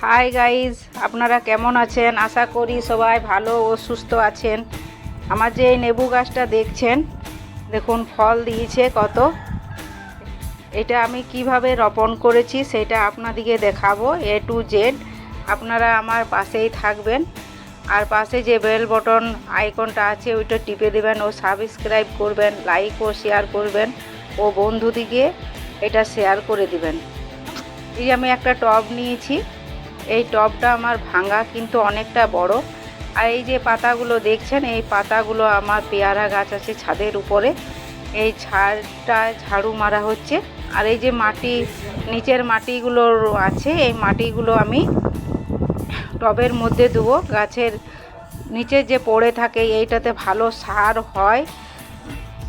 Hi guys, আপনারা কেমন আছেন? আশা করি সবাই ভালো ও সুস্থ আছেন। আমার যে এই লেবু গাছটা দেখছেন, দেখুন ফল দিয়েছে কত। এটা আমি কিভাবে রোপণ করেছি সেটা আপনাদেরকে দেখাবো A to Z। আপনারা আমার পাশেই থাকবেন, আর পাশে যে বেল বটন আইকনটা আছে ওইটা টিপে দেবেন ও সাবস্ক্রাইব করবেন, লাইক ও শেয়ার করবেন ও বন্ধুদিকে এটা শেয়ার করে দিবেন। এই আমি একটা টব নিয়েছি, এই টবটা আমার ভাঙা কিন্তু অনেকটা বড়। আর এই যে পাতাগুলো দেখছেন, এই পাতাগুলো আমার পেয়ারা গাছ আছে ছাদের উপরে, এই ছাদটা ঝাড়ু মারা হচ্ছে। আর এই যে মাটি, নিচের মাটিগুলো আছে, এই মাটিগুলো আমি টবের মধ্যে দেবো। গাছের নিচে যে পড়ে থাকে এইটাতে ভালো সার হয়,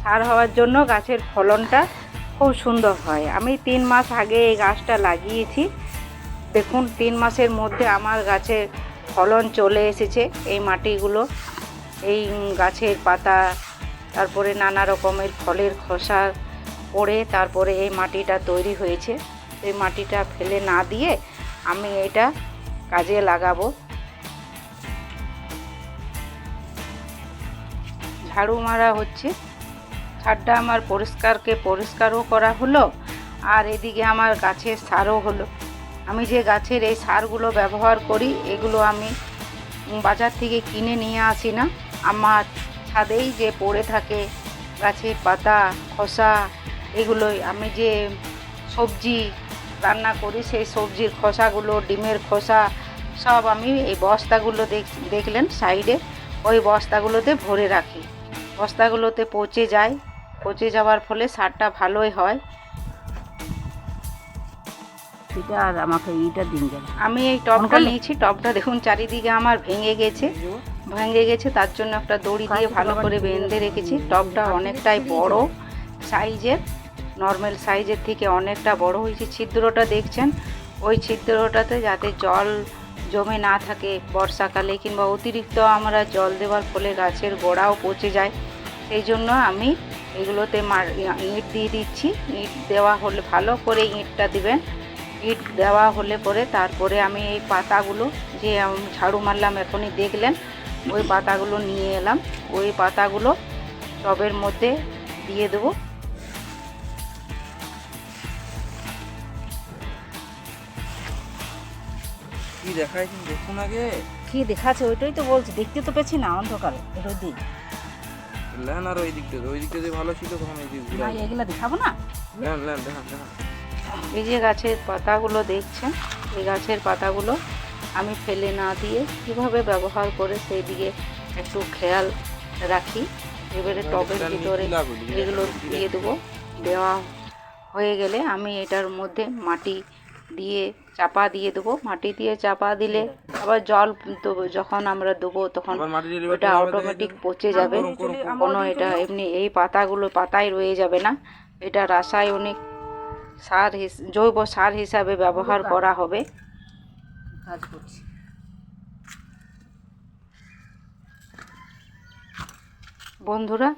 সার হওয়ার জন্য গাছের ফলনটা খুব সুন্দর হয়। আমি 3 মাস আগে এই গাছটা লাগিয়েছি, দেখুন 3 মাসের মধ্যে আমার গাছের ফলন চলে এসেছে। এই মাটিগুলো, এই গাছের পাতা, তারপরে নানা রকমের ফলের খোসা পড়ে তারপরে এই মাটিটা তৈরি হয়েছে। এই মাটিটা ফেলে না দিয়ে আমি এটা কাজে লাগাবো। ঝাড়ু মারা হচ্ছে, ছাদটা আমার পরিষ্কারও করা হলো, আর এদিকে আমার গাছের সারও হলো। আমি যে গাছের এই সারগুলো ব্যবহার করি এগুলো আমি বাজার থেকে কিনে নিয়ে আসি না। আমার ছাদেই যে পড়ে থাকে গাছের পাতা, খোসা, এগুলোই আমি যে সবজি রান্না করি সেই সবজির খোসাগুলো, ডিমের খোসা সব আমি এই বস্তাগুলো দেখলেন সাইডে, ওই বস্তাগুলোতে ভরে রাখি। বস্তাগুলোতে পচে যায়, পচে যাওয়ার ফলে সারটা ভালোই হয়। এটা আর আমাকে এইটা দিন গেল। আমি এই টবটা নিয়েছি, টবটা দেখুন চারিদিকে আমার ভেঙে গেছে, তার জন্য একটা দড়ি দিয়ে ভালো করে বেঁধে রেখেছি। টবটা অনেকটাই বড় সাইজের, নর্মাল সাইজের থেকে অনেকটা বড় হয়েছে। ছিদ্রটা দেখছেন, ওই ছিদ্রটাতে যাতে জল জমে না থাকে বর্ষাকালে, কিংবা অতিরিক্ত আমরা জল দেওয়ার ফলে গাছের গোড়াও পচে যায়, সেই জন্য আমি এগুলোতে ইট দিয়ে দিচ্ছি। ইট দেওয়া হলে ভালো করে ইটটা দিবেন। ইট দেওয়া হলে পরে তারপরে আমি এই পাতাগুলো যে ঝাড়ু মারলাম এখনই দেখলেন, ওই পাতাগুলো নিয়ে এলাম। ওই পাতাগুলো টবের মধ্যে দিয়ে দেবো। কি দেখাইছেন দেখুন আগে, কি দেখাচ্ছে ওইটাই তো বলছি, দেখতে তো পেছি না অন্ধকারে রোদি। লেন আর ওই দিকটা দিয়ে ভালো ছিল, তখন এই দিক না এগুলা দেখাবো না। লেন দেখান। এই যে গাছের পাতাগুলো দেখছেন, এই গাছের পাতাগুলো আমি ফেলে না দিয়ে কিভাবে ব্যবহার করে সেই দিকে একটু খেয়াল রাখি। এবারে টবের ভিতরে এগুলো দিয়ে দেবো। দেওয়া হয়ে গেলে আমি এটার মধ্যে মাটি দিয়ে চাপা দিয়ে দেবো। মাটি দিয়ে চাপা দিলে আবার জল দেবো, যখন আমরা দেবো তখন ওটা অটোমেটিক পচে যাবে। কোনো এটা এমনি এই পাতাগুলো পাতায় রয়ে যাবে না, এটা রাসায়নিক সার, জৈব সার হিসাবে ব্যবহার করা হবে। কাজ করছি। বন্ধুরা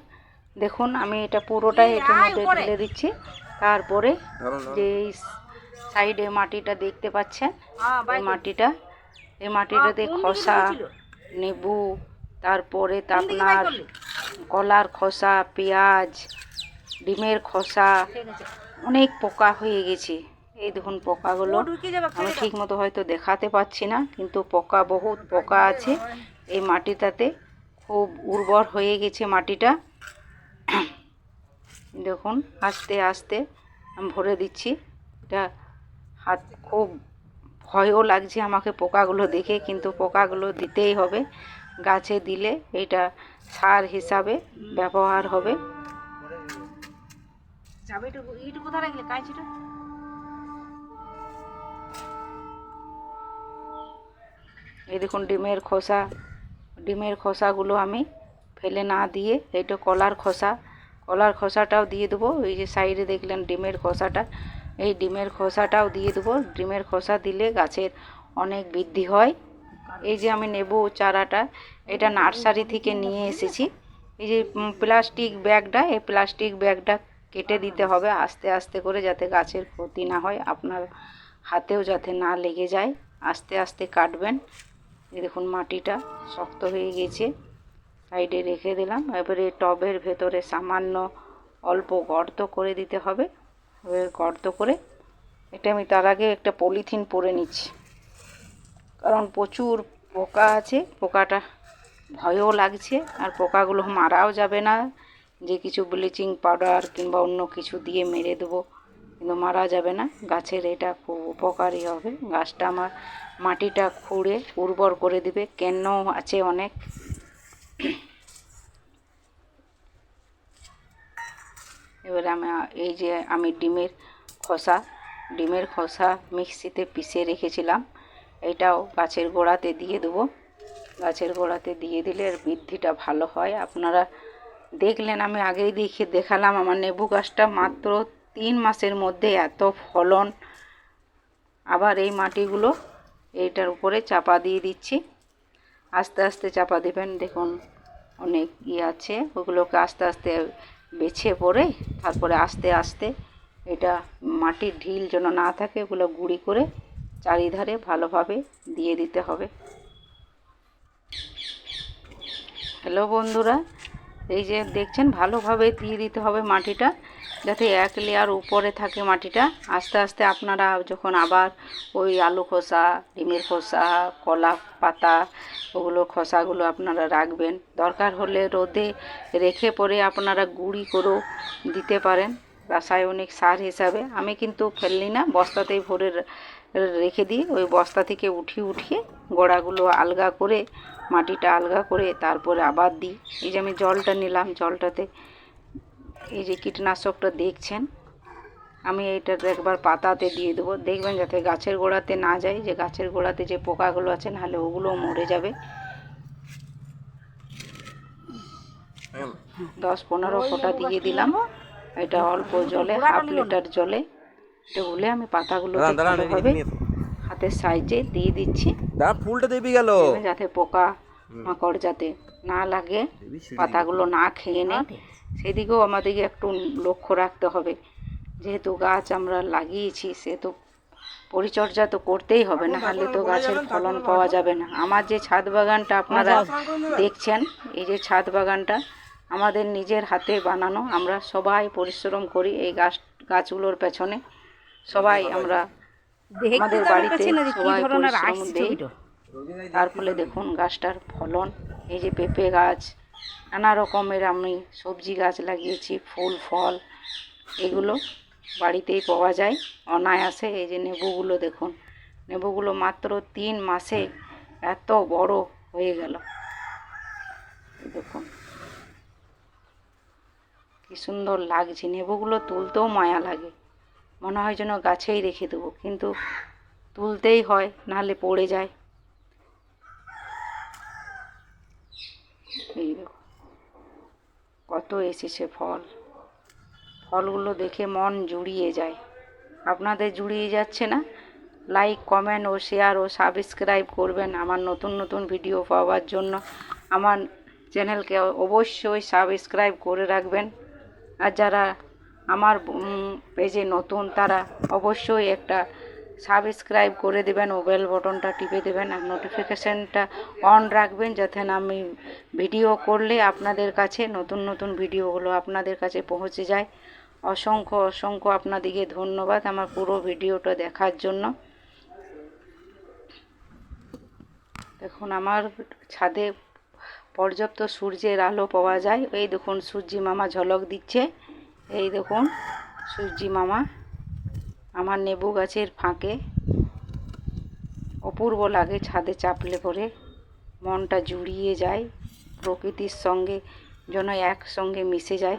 দেখুন, আমি এটা পুরোটাই এটার মধ্যে ঢেলে দিচ্ছি। তারপরে যে সাইডে মাটিটা দেখতে পাচ্ছেন, এই মাটিটাতে খোসা, লেবু, তারপরে আপনার কলার খোসা, পেঁয়াজ, ডিমের খোসা, অনেক পোকা হয়ে গেছে। এই দেখুন পোকাগুলো আমি ঠিক মতো হয়তো দেখাতে পাচ্ছি না, কিন্তু বহুত পোকা আছে এই মাটিটাতে। খুব উর্বর হয়ে গেছে মাটিটা। দেখুন আস্তে আস্তে আমি ভরে দিচ্ছি। এটা হাত খুব ভয়ও লাগছে আমাকে পোকাগুলো দেখে, কিন্তু পোকাগুলো দিতেই হবে। গাছে দিলে এটা সার হিসাবে ব্যবহার হবে। এই দেখুন ডিমের খোসাগুলো আমি ফেলে না দিয়ে, এইটা কলার খোসাটাও দিয়ে দেবো। এই যে সাইডে দেখলেন ডিমের খোসাটা, এই ডিমের খোসাটাও দিয়ে দেবো। ডিমের খোসা দিলে গাছের অনেক বৃদ্ধি হয়। এই যে আমি নেবু চারাটা, এটা নার্সারি থেকে নিয়ে এসেছি। এই যে প্লাস্টিক ব্যাগটা, এই প্লাস্টিক ব্যাগটা কেটে দিতে হবে আস্তে আস্তে করে, যাতে গাছের ক্ষতি না হয়, আপনার হাতেও যাতে না লেগে যায়। আস্তে আস্তে কাটবেন। এই দেখুন মাটিটা শক্ত হয়ে গেছে, সাইডে রেখে দিলাম। এবারে টবের ভেতরে সামান্য অল্প গর্ত করে দিতে হবে। এবার গর্ত করে এটা আমি তার আগে একটা পলিথিন পরে নিচ্ছি, কারণ প্রচুর পোকা আছে, পোকাটা ভয়ও লাগছে। আর পোকাগুলো মারাও যাবে না, যে কিছু ব্লিচিং পাউডার কিংবা অন্য কিছু দিয়ে মেরে দেবো, কিন্তু মারা যাবে না। গাছের এটা খুব উপকারী হবে। গাছটা আমার মাটিটা খুঁড়ে উর্বর করে দিবে, কেন আছে অনেক। এবারে এই যে আমি ডিমের খোসা মিক্সিতে পিষে রেখেছিলাম, এটাও গাছের গোড়াতে দিয়ে দেবো। গাছের গোড়াতে দিয়ে দিলে এর বৃদ্ধিটা ভালো হয়। আপনারা দেখলেন, আমি আগেই দেখালাম আমার লেবু গাছটা মাত্র 3 মাসের মধ্যে এত ফলন। আবার এই মাটিগুলো এইটার উপরে চাপা দিয়ে দিচ্ছি, আস্তে আস্তে চাপা দেবেন। দেখুন অনেক আছে, ওগুলোকে আস্তে আস্তে বেছে পড়ে তারপরে আস্তে আস্তে এটা মাটির ঢিল যেন না থাকে, ওগুলো গুঁড়ি করে চারিধারে ভালোভাবে দিয়ে দিতে হবে। হ্যালো বন্ধুরা, এই যে দেখছেন ভালোভাবে দিয়ে দিতে হবে মাটিটা, যাতে এক লেয়ার উপরে থাকে মাটিটা। আস্তে আস্তে আপনারা যখন আবার ওই আলু খোসা, ডিমের খোসা, কলা পাতা, ওগুলো খোসাগুলো আপনারা রাখবেন। দরকার হলে রোদে রেখে পরে আপনারা গুঁড়ি করেও দিতে পারেন রাসায়নিক সার হিসাবে। আমি কিন্তু ফেললি না, বস্তাতেই ভরে রেখে দিই। ওই বস্তা থেকে উঠিয়ে গোড়াগুলো আলগা করে, মাটিটা আলগা করে তারপরে আবার দিই। এই যে আমি জলটা নিলাম, জলটাতে এই যে কীটনাশকটা দেখছেন, আমি এইটাতে একবার পাতাতে দিয়ে দেবো। দেখবেন যাতে গাছের গোড়াতে না যায়, যে গাছের গোড়াতে যে পোকাগুলো আছে, নাহলে ওগুলোও মরে যাবে। 10-15 ফোঁটা দিয়ে দিলাম। এটা অল্প জলে, হাফ লিটার জলে গুলে আমি পাতাগুলো ভালোভাবে হাতের সাইজে দিয়ে দিচ্ছি, ফুলটা দেবি গেল, যাতে পোকা মাকড় যাতে না লাগে, পাতাগুলো না খেয়ে নেয়। সেদিকেও আমাদেরকে একটু লক্ষ্য রাখতে হবে। যেহেতু গাছ আমরা লাগিয়েছি, সেহেতু পরিচর্যা তো করতেই হবে, না হলে তো গাছের ফলন পাওয়া যাবে না। আমার যে ছাদ বাগানটা আপনারা দেখছেন, এই যে ছাদ বাগানটা আমাদের নিজের হাতে বানানো। আমরা সবাই পরিশ্রম করি এই গাছগুলোর পেছনে। সবাই আমরা আমাদের বাড়িতে সবাই পরিশ্রম দিই, তার ফলে দেখুন গাছটার ফলন। এই যে পেঁপে গাছ, নানা রকমের আমি সবজি গাছ লাগিয়েছি, ফুল ফল এগুলো বাড়িতেই পাওয়া যায় অনায়াসে। এই যে লেবুগুলো দেখুন, লেবুগুলো মাত্র 3 মাসে এত বড় হয়ে গেল। দেখুন কি সুন্দর লাগছে, লেবুগুলো তুলতেও মায়া লাগে, মনে হয় যেন গাছেই রেখে দেবো, কিন্তু তুলতেই হয়, নাহলে পড়ে যায়। এই দেখো কত এসেছে ফলগুলো দেখে মন জুড়িয়ে যায়। আপনাদের জুড়িয়ে যাচ্ছে না? লাইক, কমেন্ট ও শেয়ার ও সাবস্ক্রাইব করবেন আমার নতুন নতুন ভিডিও পাওয়ার জন্য। আমার চ্যানেলকে অবশ্যই সাবস্ক্রাইব করে রাখবেন। আর যারা আমার পেজে নতুন, তারা অবশ্যই একটা সাবস্ক্রাইব করে দেবেন ও বেল বটনটা টিপে দেবেন, আর নোটিফিকেশানটা অন রাখবেন, যাতে না আমি ভিডিও করলে আপনাদের কাছে নতুন নতুন ভিডিওগুলো আপনাদের কাছে পৌঁছে যায়। অসংখ্য আপনাদেরকে ধন্যবাদ আমার পুরো ভিডিওটা দেখার জন্য। দেখুন আমার ছাদে পর্যাপ্ত সূর্যের আলো পাওয়া যায়। এই দেখুন সূর্যি মামা ঝলক দিচ্ছে, এই দেখুন সূর্যি মামা আমার লেবু গাছের ফাঁকে। অপূর্ব লাগে ছাদে চাপলে পরে, মনটা জুড়িয়ে যায়, প্রকৃতির সঙ্গে যেন একসঙ্গে মিশে যায়।